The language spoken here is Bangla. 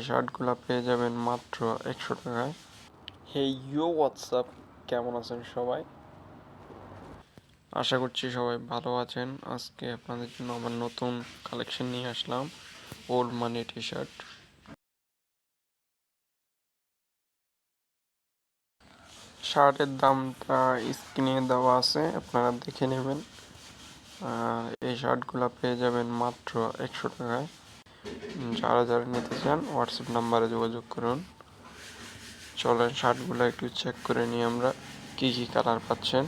শার্টগুলো পেয়ে যাবেন মাত্র 100 টাকায়। হে ইউ হোয়াটসঅ্যাপ, কেমন আছেন সবাই? আশা করছি সবাই ভালো আছেন। আজকে আপনাদের জন্য আমার নতুন কালেকশন নিয়ে আসলাম, ওল্ড মানি টি শার্ট। শার্টের দামটা স্ক্রিনে দেওয়া আছে, আপনারা দেখে নেবেন। এই শার্টগুলো পেয়ে যাবেন মাত্র 100 টাকায়। যারা যারা নিতে চান হোয়াটসঅ্যাপ নাম্বারে যোগাযোগ করুন। চলেন শার্টগুলো একটু চেক করে নিই আমরা, কি কি কালার পাচ্ছেন।